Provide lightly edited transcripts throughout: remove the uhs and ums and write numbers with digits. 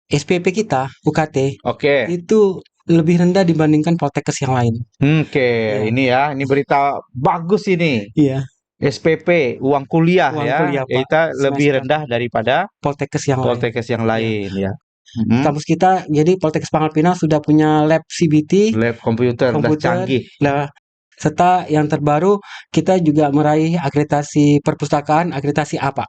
SPP kita UKT Oke. itu lebih rendah dibandingkan Poltekkes yang lain. Oke, Iya, ini ya, ini berita bagus ini. iya, SPP, uang kuliah uang ya, kuliah Pak kita lebih semester rendah daripada Poltekkes yang lain. Poltekkes yang Iya. lain ya. Di Mhm. kampus kita jadi Poltekkes Pangkal Pinang sudah punya lab CBT, Lab komputer udah komputer, canggih. lah serta yang terbaru kita juga meraih akreditasi perpustakaan, akreditasi A, Pak.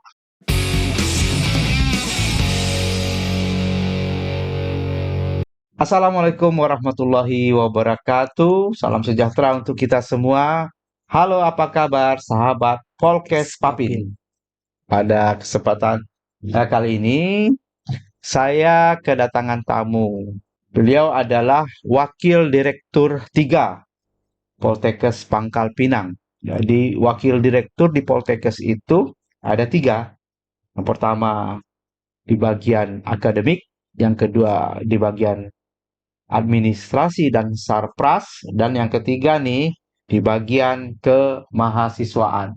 Assalamualaikum warahmatullahi wabarakatuh. Salam sejahtera untuk kita semua. Halo, apa kabar sahabat Polkes Papin? Papin. Pada kesempatan kali ini saya kedatangan tamu. Beliau adalah Wakil Direktur 3 Poltekkes Pangkal Pinang. Jadi Wakil Direktur di Poltekkes itu ada 3. Yang pertama di bagian akademik, yang kedua di bagian administrasi dan sarpras, dan yang ketiga nih di bagian kemahasiswaan.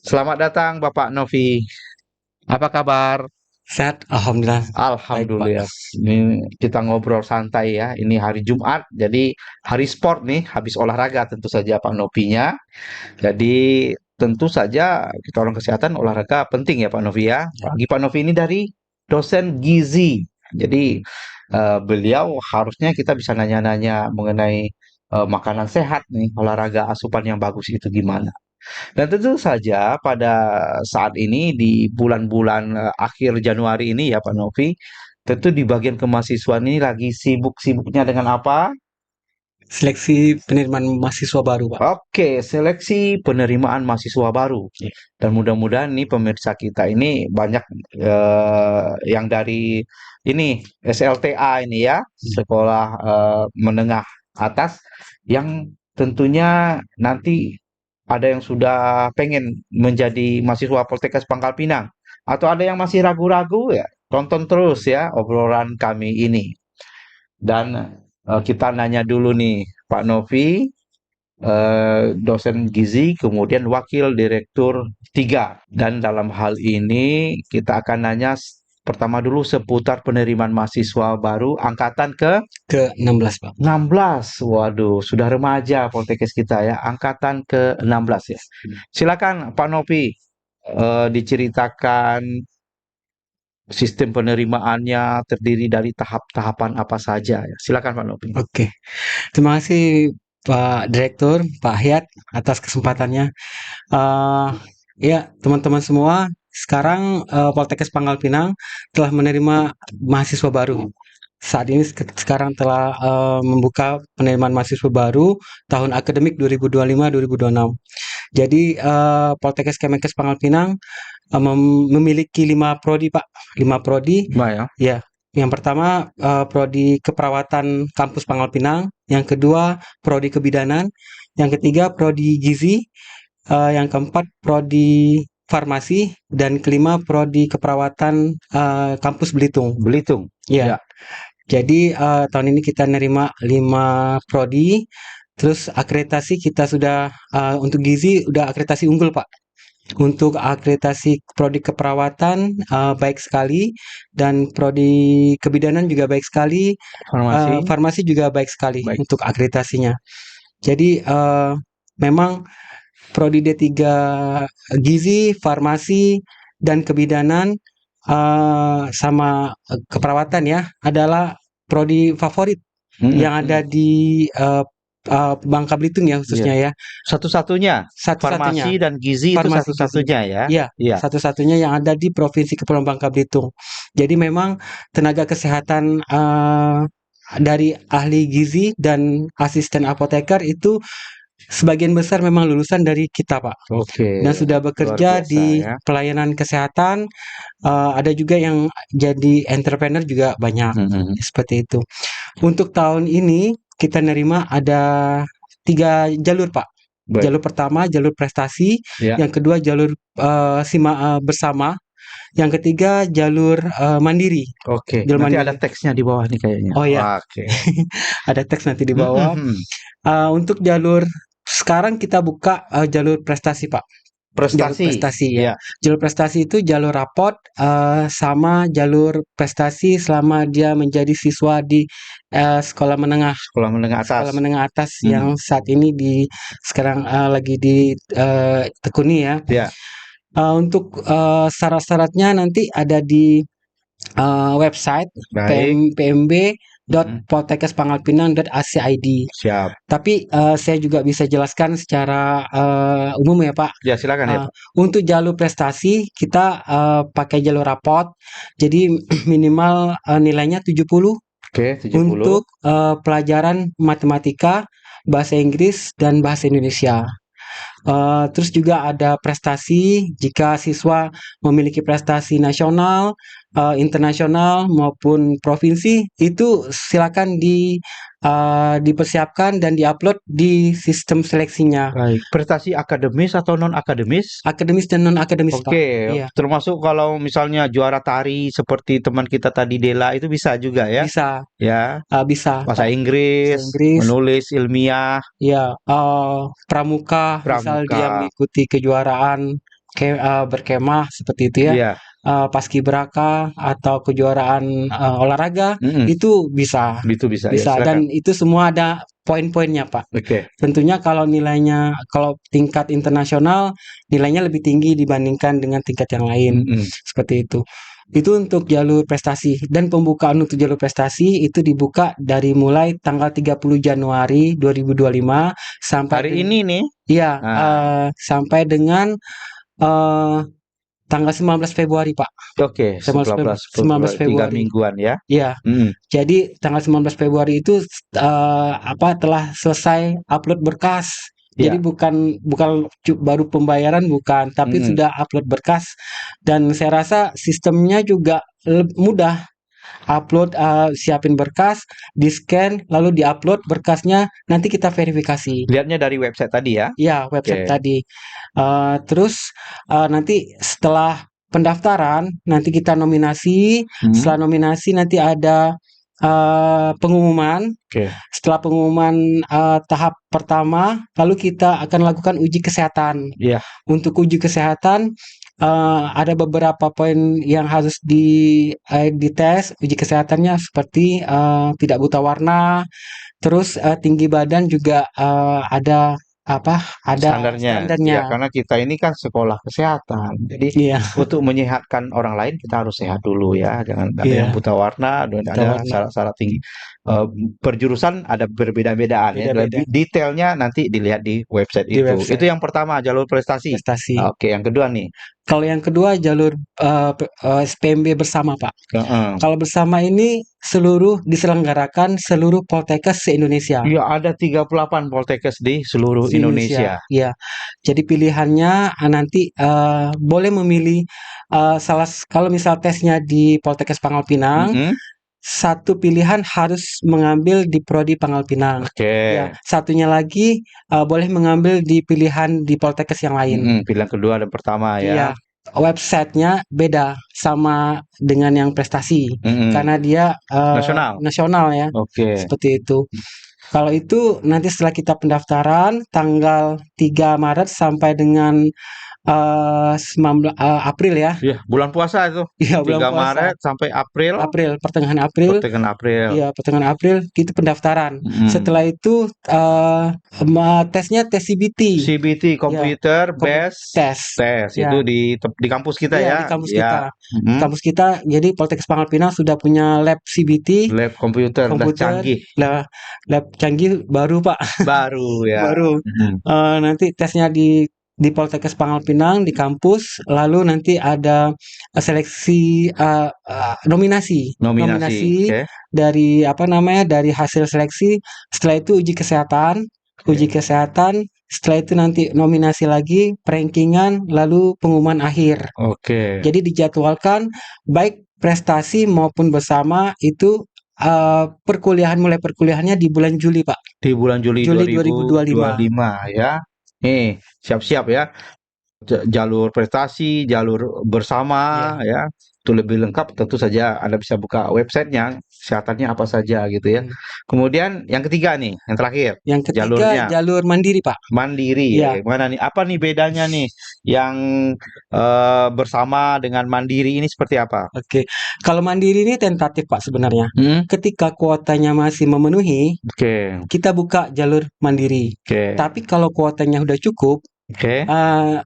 Selamat datang Bapak Novi. Apa kabar? Sehat, alhamdulillah. Baik, Pak. Alhamdulillah. Ini kita ngobrol santai ya. Ini hari Jumat, jadi hari sport nih, habis olahraga tentu saja Pak Novinya. Jadi tentu saja kita orang kesehatan olahraga penting ya Pak Novi ya. Bagi Pak Novi ini dari dosen gizi. Jadi beliau harusnya kita bisa nanya-nanya mengenai makanan sehat nih, olahraga asupan yang bagus itu gimana. Dan tentu saja pada saat ini di bulan-bulan akhir Januari ini ya Pak Novi, tentu di bagian kemahasiswaan ini lagi sibuk-sibuknya dengan apa? Seleksi penerimaan mahasiswa baru, Pak. Oke, seleksi penerimaan mahasiswa baru. Iya. Dan mudah-mudahan nih pemirsa kita ini banyak yang dari ini SLTA ini ya, sekolah menengah atas, yang tentunya nanti ada yang sudah pengen menjadi mahasiswa Poltekkes Pangkal Pinang, atau ada yang masih ragu-ragu ya, tonton terus ya obrolan kami ini. Dan kita nanya dulu nih, Pak Novi, dosen gizi, kemudian wakil direktur 3. Dan dalam hal ini kita akan nanya pertama dulu seputar penerimaan mahasiswa baru angkatan ke Ke-16, Pak. 16. Waduh, sudah remaja Poltekkes kita ya, angkatan ke-16 ya. Silakan Pak Novi, diceritakan sistem penerimaannya terdiri dari tahap-tahapan apa saja ya. Silakan Pak Novi. Oke. Terima kasih Pak Direktur, Pak Hayat atas kesempatannya. Eh ya, teman-teman semua, sekarang Poltekkes Pangkal Pinang telah menerima mahasiswa baru. Saat ini sekarang telah membuka penerimaan mahasiswa baru tahun akademik 2025-2026. Jadi Poltekkes Kemenkes Pangkal Pinang memiliki 5 prodi, Pak. 5 prodi. Mbak ya. Ya, yang pertama prodi keperawatan kampus Pangkal Pinang, yang kedua prodi kebidanan, yang ketiga prodi gizi, yang keempat prodi farmasi, dan kelima prodi keperawatan kampus Belitung. Belitung. Ya. Ya. Jadi tahun ini kita nerima 5 prodi. Terus akreditasi kita sudah untuk gizi udah akreditasi unggul, Pak. Untuk akreditasi prodi keperawatan baik sekali, dan prodi kebidanan juga baik sekali, Farmasi. farmasi juga baik sekali Baik. untuk akreditasinya. Jadi memang prodi D3 gizi, farmasi, dan kebidanan sama keperawatan ya adalah prodi favorit yang ada di Bangka Belitung ya khususnya ya. Satu-satunya. Satu-satunya. Farmasi dan gizi itu Farmasi satu-satunya ya. Iya, Iya. satu-satunya yang ada di Provinsi Kepulauan Bangka Belitung. Jadi memang tenaga kesehatan dari ahli gizi dan asisten apoteker itu sebagian besar memang lulusan dari kita, Pak. Oke. Dan sudah bekerja Luar biasa, di ya. pelayanan kesehatan. Ada juga yang jadi entrepreneur juga banyak. Seperti itu. Untuk tahun ini kita nerima ada 3 jalur, Pak. Baik. Jalur pertama jalur prestasi, Ya. yang kedua jalur bersama, yang ketiga jalur mandiri. Oke. Jalur Nanti mandiri. ada teksnya di bawah nih kayaknya. Oh ya, Oke. ada teks nanti di bawah. Untuk jalur sekarang kita buka jalur prestasi, Pak. Jalur Prestasi, prestasi ya. ya, Jalur prestasi itu jalur rapot sama jalur prestasi selama dia menjadi siswa di sekolah menengah sekolah menengah atas. sekolah menengah atas Hmm, yang saat ini sekarang lagi ditekuni ya. ya, Untuk syarat-syaratnya nanti ada di website baik. Mm-mm. pmb.poltekkespanggalpinang.ac.id. Siap. Tapi saya juga bisa jelaskan secara umum ya Pak. Ya, silakan ya, Uh, Pak. untuk jalur prestasi kita pakai jalur rapot, jadi minimal nilainya 70 Oke, 70. untuk pelajaran matematika, bahasa Inggris, dan bahasa Indonesia. Terus juga ada prestasi jika siswa memiliki prestasi nasional, internasional maupun provinsi itu silakan dipersiapkan dan diupload di sistem seleksinya, Baik. Prestasi akademis atau non akademis? akademis dan non akademis Pak. Oke, Iya, termasuk kalau misalnya juara tari seperti teman kita tadi Dela itu bisa juga ya? bisa, Ya, bisa bahasa Pak. Bahasa Inggris, Inggris, menulis ilmiah, ya, pramuka, misal dia pramuka. mengikuti kejuaraan berkemah seperti itu ya, Iya, paskibraka atau kejuaraan olahraga mm-mm, itu bisa, itu bisa ya, bisa silakan. dan itu semua ada poin-poinnya Pak. Oke. Tentunya kalau tingkat internasional nilainya lebih tinggi dibandingkan dengan tingkat yang lain, Mm-mm. seperti itu. Itu untuk jalur prestasi dan pembukaan untuk jalur prestasi itu dibuka dari mulai tanggal 30 Januari 2025 sampai Hari ini nih, iya, nah, sampai dengan eh, tanggal 19 Februari, Pak. oke, 19 19 Februari, 3 Februari. mingguan ya. Iya. Mm-mm. Jadi tanggal 19 Februari itu telah selesai upload berkas. Jadi Iya, bukan baru pembayaran bukan, tapi mm-mm. sudah upload berkas dan saya rasa sistemnya juga mudah. Upload, siapin berkas, di-scan, lalu di-upload berkasnya, nanti kita verifikasi. Lihatnya dari website tadi ya. Ya, website Oke. tadi. Terus nanti setelah pendaftaran, nanti kita nominasi. Hmm, Setelah nominasi nanti ada pengumuman. oke. Setelah pengumuman tahap pertama, lalu kita akan lakukan uji kesehatan. Iya, Untuk uji kesehatan ada beberapa poin yang harus dites. Uji kesehatannya seperti tidak buta warna, terus tinggi badan juga ada apa? Ada standarnya. Ya, standarnya. karena kita ini kan sekolah kesehatan. Jadi Iya, untuk menyehatkan orang lain kita harus sehat dulu ya. Jangan ada yang iya, buta warna, dan buta ada warna. syarat-syarat tinggi. Eh, Perjurusan ada berbeda-bedaan ya. Beda-beda Lebih detailnya nanti dilihat di website di itu. Itu website yang pertama, jalur prestasi. prestasi. Oke, yang kedua nih. Kalau yang kedua jalur SPMB bersama, Pak. Heeh. Kalau bersama ini diselenggarakan seluruh Poltekkes se-Indonesia. Iya, ada 38 Poltekkes di seluruh Se-Indonesia, Indonesia. ya. Jadi pilihannya nanti boleh memilih kalau misal tesnya di Poltekkes Pangkal Pinang, Mm-mm. satu pilihan harus mengambil di prodi Pangkal Pinang. Oke. Ya, satunya lagi boleh mengambil di pilihan di Poltekkes yang lain. Mm-mm. Pilihan kedua dan pertama Iya, ya. websitenya beda sama dengan yang prestasi Mm-mm. karena dia Nasional. nasional ya, Oke. seperti itu. Kalau itu nanti setelah kita pendaftaran tanggal 3 Maret sampai dengan 19 April ya. Iya, bulan puasa itu. Iya, bulan 3 puasa. Maret sampai April, Pertengahan April. pertengahan April. Iya, pertengahan April itu pendaftaran. Mm. Setelah itu tesnya tes CBT. CBT, Ya, Computer Based tes. Test Ya, itu di kampus kita iya ya. di kampus Ya. kita. Di Mm. kampus kita, jadi Poltekkes Pangkal Pinang sudah punya lab CBT, Lab komputer udah komputer, canggih, lah lab canggih baru Pak, baru ya. baru. Mm. Nanti tesnya di Poltekkes Pangkal Pinang di kampus, lalu nanti ada seleksi nominasi, Nominasi, nominasi oke. dari apa namanya dari hasil seleksi. Setelah itu uji kesehatan, uji Oke. kesehatan. Setelah itu nanti nominasi lagi, rankingan, lalu pengumuman akhir. Oke. Jadi dijadwalkan baik prestasi maupun bersama itu mulai perkuliahannya di bulan Juli, Pak. Di bulan Juli Juli 2025. 2025 ya. Nih, siap-siap ya. Jalur prestasi, jalur bersama Iya. ya. untuk lebih lengkap tentu saja Anda bisa buka websitenya, kesehatannya apa saja gitu ya. Hmm. Kemudian yang ketiga nih, yang terakhir, Yang ketiga jalurnya jalur mandiri, Pak. mandiri. Iya, Gimana nih? Apa nih bedanya nih yang bersama dengan mandiri ini seperti apa? oke. Kalau mandiri ini tentatif, Pak, sebenarnya. Hmm? Ketika kuotanya masih memenuhi, Oke, kita buka jalur mandiri. oke, Tapi kalau kuotanya udah cukup, oke,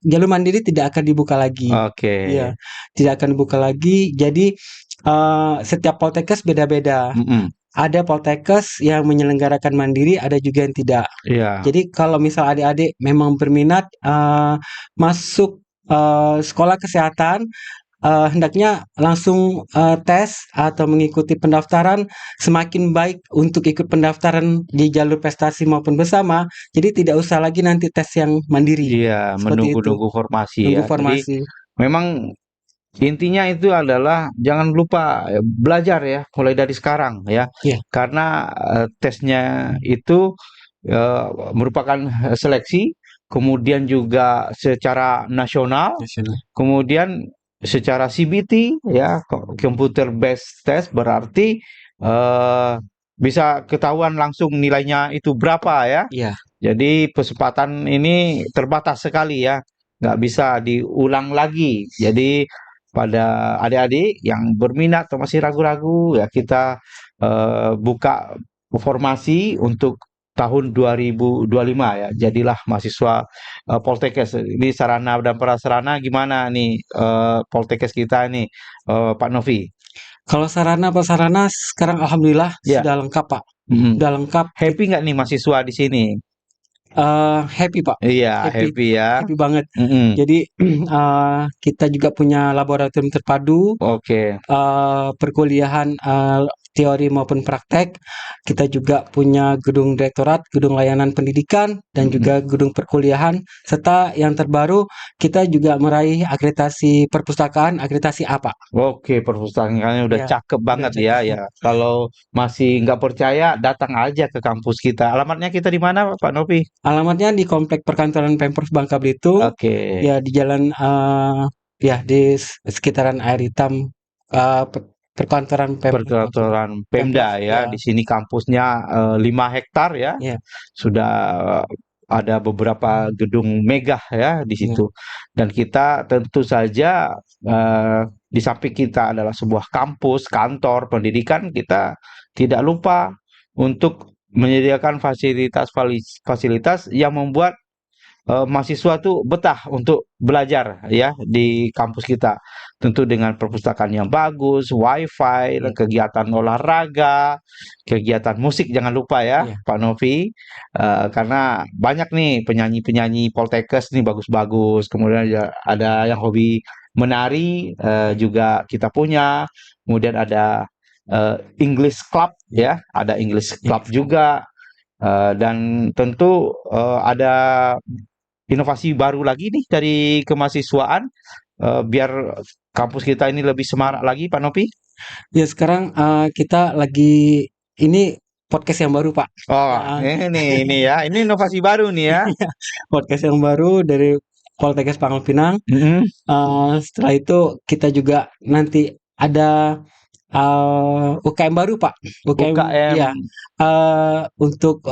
jalur mandiri tidak akan dibuka lagi. oke. Iya, tidak akan dibuka lagi. Jadi, setiap Poltekkes beda-beda. Mm-mm. Ada Poltekkes yang menyelenggarakan mandiri, ada juga yang tidak. Iya, Jadi kalau misal adik-adik memang berminat, masuk, sekolah kesehatan, hendaknya langsung, tes atau mengikuti pendaftaran, semakin baik untuk ikut pendaftaran di jalur prestasi maupun bersama, jadi tidak usah lagi nanti tes yang mandiri, iya, seperti itu, menunggu-nunggu formasi nunggu ya. Jadi formasi. memang intinya itu adalah jangan lupa belajar ya, mulai dari sekarang ya. Iya, Karena tesnya itu merupakan seleksi, kemudian juga secara nasional, nasional. kemudian secara CBT ya, computer based test berarti eh, bisa ketahuan langsung nilainya itu berapa ya. Iya, Jadi kesempatan ini terbatas sekali ya, nggak bisa diulang lagi. Jadi pada adik-adik yang berminat atau masih ragu-ragu ya kita buka formasi untuk tahun 2025 ya. Jadilah mahasiswa Poltekkes. Ini sarana dan prasarana gimana nih Poltekkes kita nih Pak Novi? kalau sarana prasarana sekarang alhamdulillah Ya, sudah lengkap, Pak, mm. sudah lengkap, Happy nggak nih mahasiswa di sini? happy, Pak, Iya, happy, happy ya. happy banget. Mm-mm. Jadi, kita juga punya laboratorium terpadu, Oke. perkuliahan, teori maupun praktek. Kita juga punya gedung direktorat, gedung layanan pendidikan, dan Mm-mm. juga gedung perkuliahan. Serta yang terbaru, kita juga meraih akreditasi perpustakaan, akreditasi A, Pak. Oke, perpustakaannya udah Ya, cakep udah banget ya. cakep. Ya, kalau masih nggak percaya, datang aja ke kampus kita. Alamatnya kita di mana, Pak Novi? Alamatnya di Komplek Perkantoran Pemprov Bangka Belitung, Oke, ya di jalan, ya di sekitaran Air Hitam, Perkantoran Pemprov Bangka perkantoran Pemprov, Pemda ya. ya, Di sini kampusnya 5 hektar ya. ya, Sudah ada beberapa gedung megah ya di ya. situ. Dan kita tentu saja di samping kita adalah sebuah kampus, kantor pendidikan, kita tidak lupa untuk menyediakan fasilitas yang membuat mahasiswa tuh betah untuk belajar ya di kampus kita. Tentu dengan perpustakaan yang bagus, wifi, Iya, kegiatan olahraga, kegiatan musik jangan lupa ya iya, Pak Novi. Karena banyak nih penyanyi-penyanyi Poltekkes nih bagus-bagus. Kemudian ada yang hobi menari juga kita punya. Kemudian ada English Club ya, ada English iya. Club juga. Dan tentu ada inovasi baru lagi nih dari kemahasiswaan biar kampus kita ini lebih semarak lagi Pak Nopi. Ya sekarang, kita lagi ini podcast yang baru, Pak. Oh, Heeh. ini ya, ini inovasi baru nih ya. Iya, podcast yang baru dari Poltekkes Pangkal Pinang. Mm-mm. Setelah itu kita juga nanti ada, UKM baru, Pak. UKM, UKM, iya, untuk,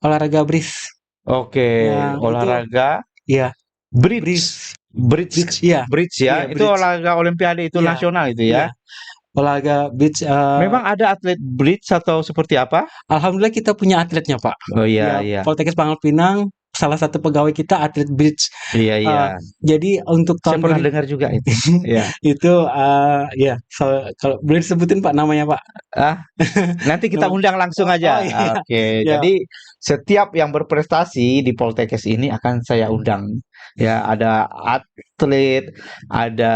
olahraga BRIS. oke, Ya itu, olahraga iya, bridge, BRIS, bridge, BRIS, iya, bridge iya ya. Itu BRIS, olahraga Olimpiade itu iya, nasional itu iya, ya. olahraga BRIS, Memang ada atlet bridge atau seperti apa? alhamdulillah kita punya atletnya, Pak. Oh iya Ya, iya, Poltekkes Pangkal Pinang, salah satu pegawai kita atlet bridge. iya iya. Eee, jadi untuk Saya tahun pernah dengar juga itu. Ya. itu, ya, kalau boleh disebutin, Pak, namanya, Pak? Ah, nanti kita Nama, undang langsung oh, oh, aja. iya, Oke, ya, jadi setiap yang berprestasi di Poltekkes ini akan saya undang. Ya, ada atlet, ada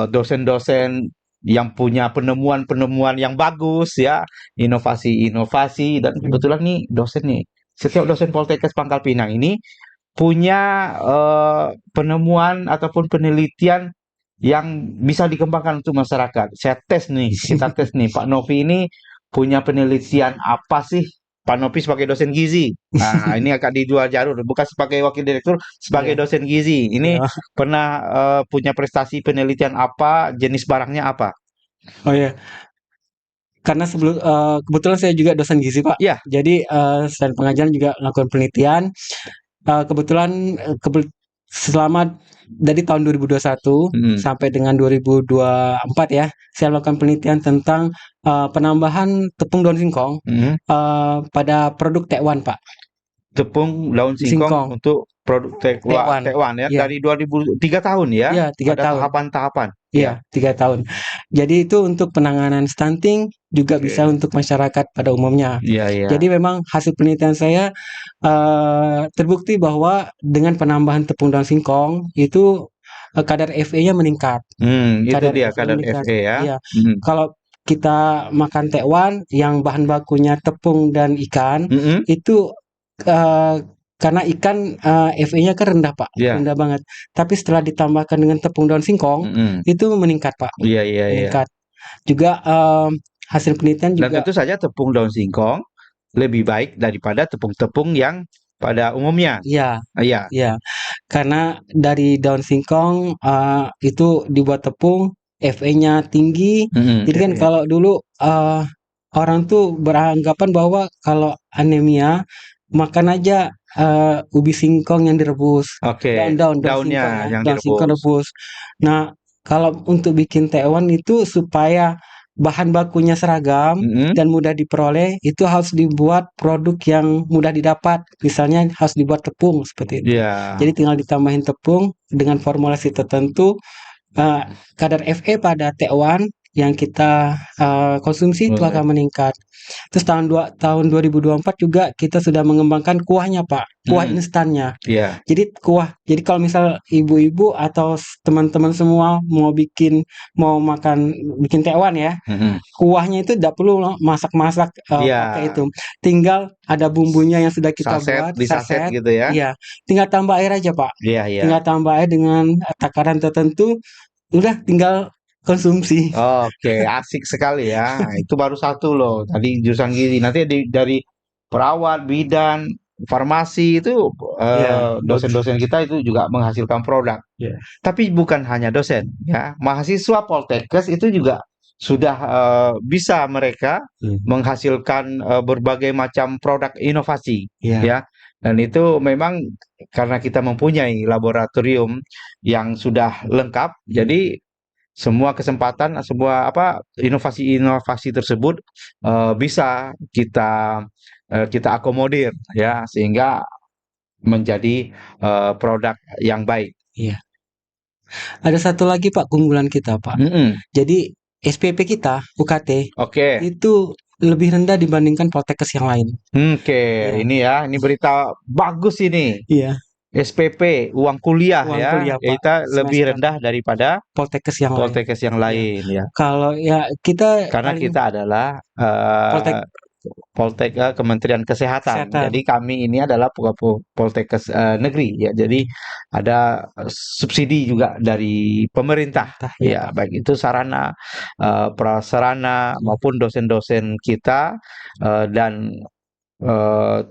dosen-dosen yang punya penemuan-penemuan yang bagus ya, inovasi-inovasi dan kebetulan nih dosen nih. Setiap dosen Poltekkes Pangkal Pinang ini punya penemuan ataupun penelitian yang bisa dikembangkan untuk masyarakat. Saya tes nih, kita tes nih, Pak Novi ini punya penelitian apa sih Pak Nopi sebagai dosen gizi. Nah, ini akan di dua jalur, bukan sebagai wakil direktur, sebagai Iya, dosen gizi. Ini iya. pernah punya prestasi penelitian apa, jenis barangnya apa? Oh ya, karena kebetulan saya juga dosen gizi, Pak. Iya. Jadi, selain pengajaran juga melakukan penelitian. Kebetulan, selama dari tahun 2021 Mm, sampai dengan 2024 ya, saya melakukan penelitian tentang, penambahan tepung daun singkong, mm. pada produk tekwan, Pak. Tepung daun singkong Singkong, untuk produk tekwan. tekwan ya, Iya, dari 2003 tahun ya, iya, 3 ada tahun. tahapan-tahapan. Iya, Ya, 3 tahun. Jadi itu untuk penanganan stunting, juga bisa oke. untuk masyarakat pada umumnya. Iya, iya. Jadi memang hasil penelitian saya, terbukti bahwa dengan penambahan tepung daun singkong itu, kadar Fe-nya meningkat. Itu Kadar dia Fe kadar meningkat. Fe ya. Iya, Mhm. kalau kita makan tekwan yang bahan bakunya tepung dan ikan, Mhm, itu, eee, karena ikan, Fe-nya kan rendah, Pak, iya. rendah banget. Tapi setelah ditambahkan dengan tepung daun singkong, Mhm. itu meningkat, Pak, Iya, iya, iya. meningkat. Juga, hasil penelitian Dan juga tentu saja tepung daun singkong lebih baik daripada tepung-tepung yang pada umumnya. iya, Iya. iya, karena dari daun singkong, itu dibuat tepung, Fe-nya tinggi. Mhm, Jadi kan Fe. kalau dulu, orang tuh beranggapan bahwa kalau anemia, makan aja, ubi singkong yang direbus, Oke, daun daunnya singkong ya, yang daun singkong direbus. rebus. Nah, kalau untuk bikin tekwan itu supaya bahan bakunya seragam Mhm. dan mudah diperoleh, itu harus dibuat produk yang mudah didapat. Misalnya harus dibuat tepung seperti itu. Iya. Jadi tinggal ditambahin tepung dengan formulasi tertentu, eee, kadar Fe pada tekwan yang kita, konsumsi itu Boleh. akan meningkat. Terus tahun 2024 juga kita sudah mengembangkan kuahnya, Pak, kuah Mhm. instannya. Iya. Jadi kalau misal ibu-ibu atau teman-teman semua bikin tekwan ya, Mhm. kuahnya itu tidak perlu masak-masak, pakai Iya. itu. Tinggal ada bumbunya yang sudah kita Saset, buat, disaset saset, gitu ya. iya, tinggal tambah air aja, Pak. Iya, iya. Tinggal tambah air dengan, takaran tertentu, udah tinggal konsumsi. Oke, asik sekali ya. Itu baru satu loh. Tadi jurusan gizi. Nanti dari perawat, bidan, farmasi itu Iya, bagus. dosen-dosen kita itu juga menghasilkan produk. Iya. Tapi bukan hanya dosen, ya. Mahasiswa Poltekkes itu juga sudah bisa mereka Mmm, menghasilkan berbagai macam produk inovasi, iya, ya. Dan itu memang karena kita mempunyai laboratorium yang sudah lengkap, jadi semua kesempatan, semua apa inovasi-inovasi tersebut bisa kita akomodir, ya, sehingga menjadi produk yang baik. iya. Ada satu lagi, Pak, keunggulan kita, Pak. Mhm. Jadi SPP kita, UKT, Oke. itu lebih rendah dibandingkan Poltekkes yang lain. Oke, Iya, ini ya, ini berita bagus ini. iya, SPP, uang kuliah uang ya, kuliah, Pak, kita lebih semester, rendah daripada Poltekkes yang lain. Poltekkes yang Iya. lain ya. Kalau ya kita Karena paling kita adalah Poltek Kementerian Kesehatan. kesehatan. Jadi kami ini adalah Poltekkes negeri ya. Jadi ada subsidi juga dari pemerintah. Pemerintah, iya, Ya, Pak. baik itu sarana, prasarana Iya, maupun dosen-dosen kita dan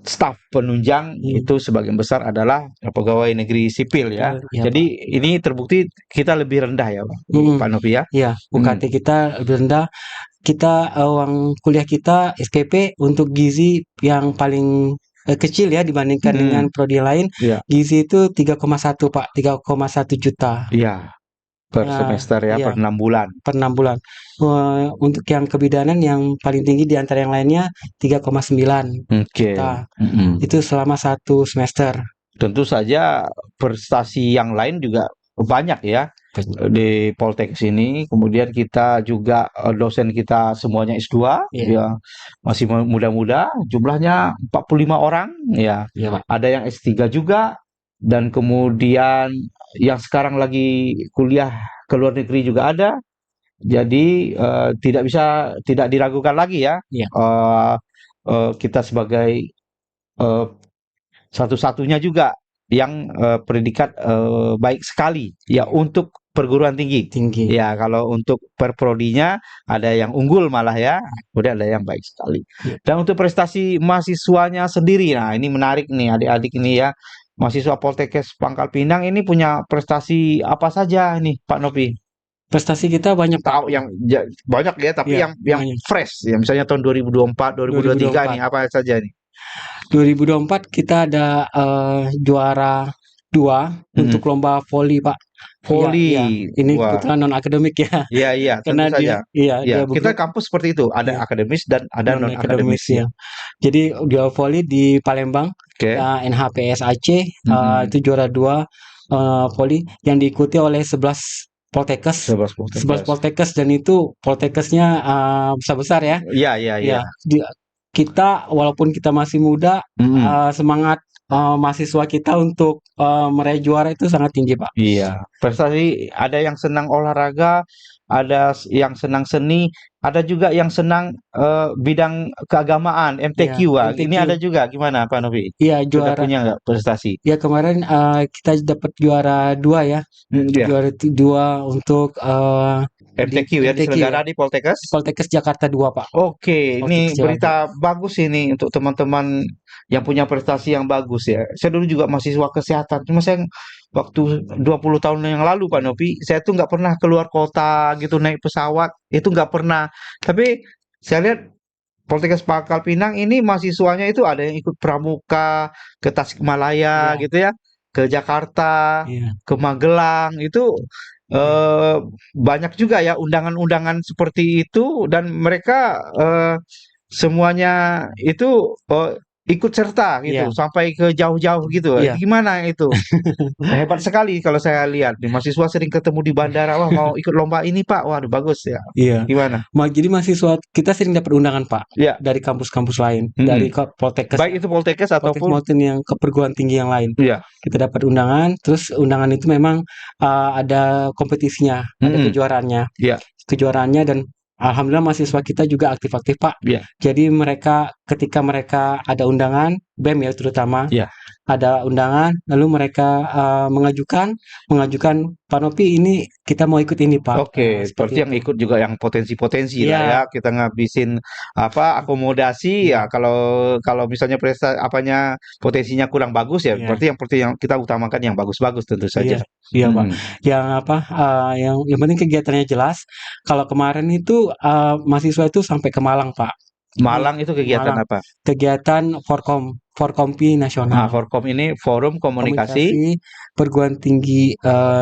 staf penunjang mhm, itu sebagian besar adalah pegawai negeri sipil ya. iya, Pak. Jadi ini terbukti kita lebih rendah ya, Mhm, Pak Novi ya. iya, Mhm. UKT kita lebih rendah. Kita, uang kuliah kita SPP untuk gizi yang paling, kecil ya dibandingkan dengan Mhm. prodi lain, Iya, gizi itu 3,1 Pak, 3,1 juta. iya, per Nah, semester ya, iya, per 6 bulan. per 6 bulan. Untuk yang kebidanan yang paling tinggi di antara yang lainnya 3,9 Oke. juta. Mhm. Itu selama 1 semester. Tentu saja prestasi yang lain juga banyak ya di Poltekkes ini. Kemudian kita juga dosen kita semuanya S2 Iya, ya, masih muda-muda, jumlahnya 45 orang ya. iya, Pak. Ada yang S3 juga dan kemudian yang sekarang lagi kuliah ke luar negeri juga ada. Jadi tidak diragukan lagi ya, Iya, eee kita sebagai satu-satunya juga yang predikat baik sekali ya untuk perguruan tinggi. tinggi. Ya, kalau untuk per prodinya ada yang unggul malah ya, kemudian ada yang baik sekali. Ya. Dan untuk prestasi mahasiswanya sendiri, nah ini menarik nih adik-adik ini ya. Mahasiswa Poltekkes Pangkal Pinang ini punya prestasi apa saja nih Pak Novi? Prestasi kita banyak Pak. Tahu yang banyak ya, tapi Iya, yang banyak. fresh ya, misalnya tahun 2024, 2023 nih 2024. apa saja nih? 2024 kita ada juara 2 untuk Mm-mm. lomba voli Pak. Iya, iya. Voli, Ini wah, kebetulan non akademik ya. iya iya, tentu Karena dia, saja. iya, Ya, dia kita bergelut. kampus seperti itu, ada Iya, akademis dan ada non non akademis akademis ya. ya. Jadi juara voli di Palembang, Oke. NHPS Aceh, Mm-mm. itu juara 2 voli yang diikuti oleh 11 Poltekkes. 11 11 Poltekkes. Poltekkes dan itu Poltekkesnya besar-besar ya. Iya iya iya. Ya, kita walaupun kita masih muda, Mm-mm. semangat mahasiswa kita untuk meraih juara itu sangat tinggi, Pak. Iya, prestasi ada yang senang olahraga, ada yang senang seni, ada juga yang senang bidang keagamaan, Iya, MTQ. Wah, ini ada MTQ. juga gimana Pak Novi? Iya, Sudah juara. punya nggak prestasi? Ya kemarin kita dapat juara 2 ya. Iya, Juara 2 untuk di MTQ ya MTQ ya. diselenggara di Poltekkes. Poltekkes Jakarta 2, Pak. Oke, ini Poltekkes Jakarta. berita bagus ini untuk teman-teman yang punya prestasi yang bagus ya. Saya dulu juga mahasiswa kesehatan, cuma saya waktu 20 tahun yang lalu Pak Novi, saya tuh nggak pernah keluar kota gitu naik pesawat, itu nggak pernah. Tapi saya lihat Poltekkes Pangkal Pinang ini mahasiswanya itu ada yang ikut pramuka ke Tasikmalaya Iya, gitu ya, ke Jakarta, iya, ke Magelang itu iya, eh, banyak juga ya undangan-undangan seperti itu dan mereka semuanya itu ikut serta gitu iya, sampai ke jauh-jauh gitu. iya. Gimana itu? Hebat sekali kalau saya lihat. Di mahasiswa sering ketemu di bandara, wah mau ikut lomba ini Pak. Waduh bagus ya. Iya. Gimana? Jadi mahasiswa kita sering dapat undangan, Pak, Ya, dari kampus-kampus lain, dari mm-mm. Poltekkes Baik itu Poltekkes Poltekkes ataupun maupun yang ke perguruan tinggi yang lain. ya, Kita dapat undangan, terus undangan itu memang ada kompetisinya, ada mm-mm. kejuaraannya. Ya, Kejuaraannya dan alhamdulillah mahasiswa kita juga aktif-aktif, Pak. ya, Jadi mereka ketika mereka ada undangan, BEM ya terutama, ya. ada undangan, lalu mereka mengajukan mengajukan, "Pak Nopi ini kita mau ikut ini, Pak." Oke, berarti Seperti yang itu. ikut juga yang potensi-potensi lah ya. Iya, Kita ngabisin apa akomodasi ya. iya, Kalau kalau misalnya apanya potensinya kurang bagus ya, iya, berarti yang kita utamakan yang bagus-bagus tentu iya, saja. iya, Pak. Mm-mm. Yang apa, yang penting kegiatannya jelas. Kalau kemarin itu, mahasiswa itu sampai ke Malang, Pak. Jadi Malang itu kegiatan Malang, apa? kegiatan Forkompi Nah, nasional, Forkom ini Forum Komunikasi komunikasi perguruan tinggi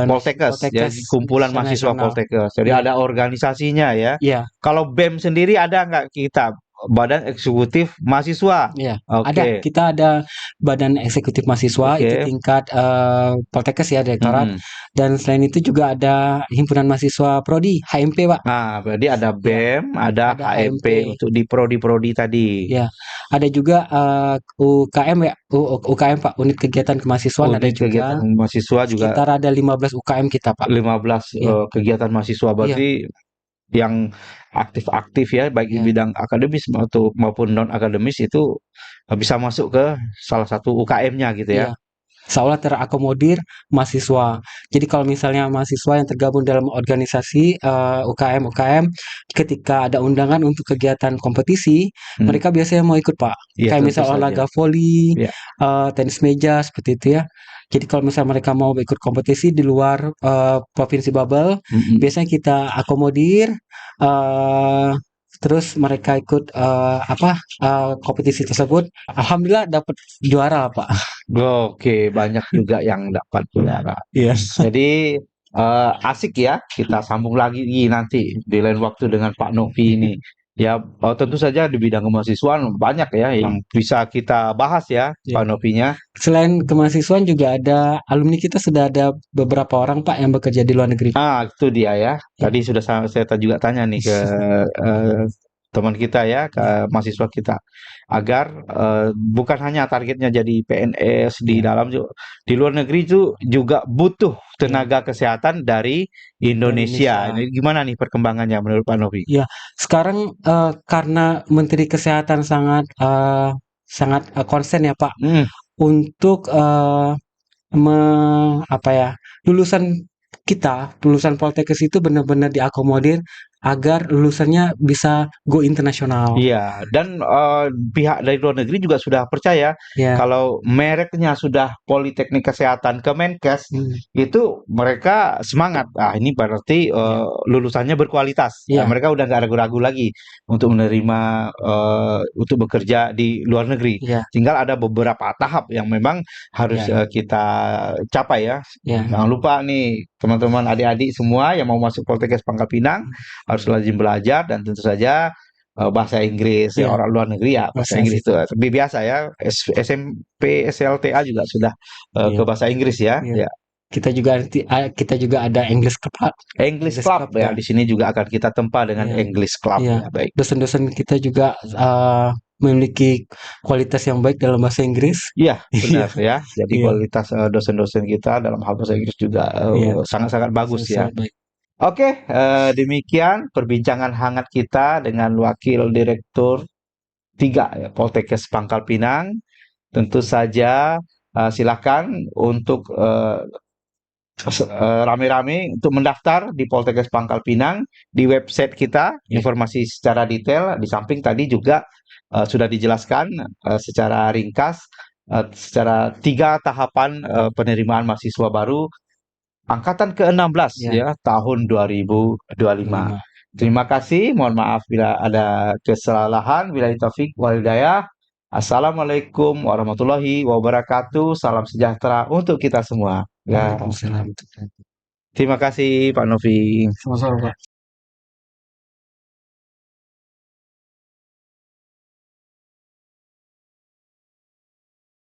Poltekkes, Poltekkes jadi kumpulan secara mahasiswa nasional. Poltekkes. Jadi Iya, ada organisasinya ya. iya, Kalau BEM sendiri ada nggak kita? Badan Eksekutif Mahasiswa. iya. Ada, Oke, kita ada badan eksekutif mahasiswa itu oke. tingkat Poltekkes ya, direktorat. Mm-mm. Dan selain itu juga ada himpunan mahasiswa prodi HMP, Pak. Nah, berarti ada Iya, BEM, ada ada HMP HMP. untuk di prodi-prodi tadi. Ya, ada juga UKM ya, UKM Pak, unit kegiatan kemahasiswaan ada Unit kegiatan juga. mahasiswa juga Sekitar ada 15 UKM kita, Pak. 15 Iya, kegiatan mahasiswa iya, berarti yang aktif-aktif ya baik di iya, bidang akademis maupun non akademis itu bisa masuk ke salah satu UKM-nya gitu ya. iya. Seolah terakomodir mahasiswa. Jadi kalau misalnya mahasiswa yang tergabung dalam organisasi UKM, ketika ada undangan untuk kegiatan kompetisi, Hmm, mereka biasanya mau ikut, Pak. iya Kayak tentu misal saja. olahraga voli, Ya. tenis meja seperti itu ya. Jadi kalau misalnya mereka mau ikut kompetisi di luar provinsi Babel, Mm-mm. biasanya kita akomodir. eh, Terus mereka ikut kompetisi tersebut. Alhamdulillah dapat juara, Pak. Oke, banyak juga yang dapat juara. Iya. Jadi asik ya, kita sambung lagi nanti di lain waktu dengan Pak Novi ini. Ya, tentu saja di bidang kemahasiswaan banyak ya yang bisa kita bahas ya, Iya. Pak Novinya. Selain kemahasiswaan juga ada alumni kita sudah ada beberapa orang Pak yang bekerja di luar negeri. Ah, itu dia ya. Ya. Tadi sudah saya juga tanya nih ke eh, teman kita ya, ke Ya. mahasiswa kita, agar bukan hanya targetnya jadi PNS di Ya. dalam di luar negeri itu juga butuh Ya. tenaga kesehatan dari Indonesia. Indonesia. Ini gimana nih perkembangannya menurut Pak Novi? Ya, sekarang karena Menteri Kesehatan sangat konsen ya Pak Hmm, untuk apa ya lulusan kita lulusan Poltekkes itu benar-benar diakomodir agar lulusannya bisa go internasional. Iya, dan pihak dari luar negeri juga sudah percaya Ya, kalau mereknya sudah Politeknik Kesehatan Kemenkes, hmm, itu mereka semangat. Ah, ini berarti ya, lulusannya berkualitas. Ah, ya, mereka udah nggak ragu-ragu lagi untuk menerima untuk bekerja di luar negeri. ya, Tinggal ada beberapa tahap yang memang harus ya, ya, kita capai ya. ya, Jangan lupa nih teman-teman adik-adik semua yang mau masuk Poltekkes Pangkal Pinang harus rajin belajar dan tentu saja bahasa Inggris ya ya, orang luar negeri ya bahasa bahasa Inggris Inggris. itu lebih biasa ya SMP SLTA juga sudah ke Ya, bahasa Inggris ya ya. ya Kita juga ada English Club, English English Club Club ya ya. di sini juga akan kita tempa dengan Iya, English Club iya. ya baik Dosen-dosen kita juga memiliki kualitas yang baik dalam bahasa Inggris. iya Iya, benar ya jadi iya, kualitas dosen-dosen kita dalam hal bahasa Inggris juga iya. sangat-sangat bagus ya. Sangat baik. Oke, demikian perbincangan hangat kita dengan Wakil Direktur 3 ya, Poltekkes Pangkal Pinang. Tentu saja silakan untuk rame-rame untuk mendaftar di Poltekkes Pangkal Pinang di website kita, Ya, informasi secara detail. Di samping tadi juga sudah dijelaskan secara ringkas secara 3 tahapan penerimaan mahasiswa baru angkatan ke-16 ya. ya tahun 2025. 25. Terima kasih, mohon maaf bila ada kesalahan. Billahi taufik wal hidayah. Assalamualaikum warahmatullahi wabarakatuh. Salam sejahtera untuk kita semua. Ya, Waalaikumsalam. terima kasih Pak Novi. Sama-sama, Pak.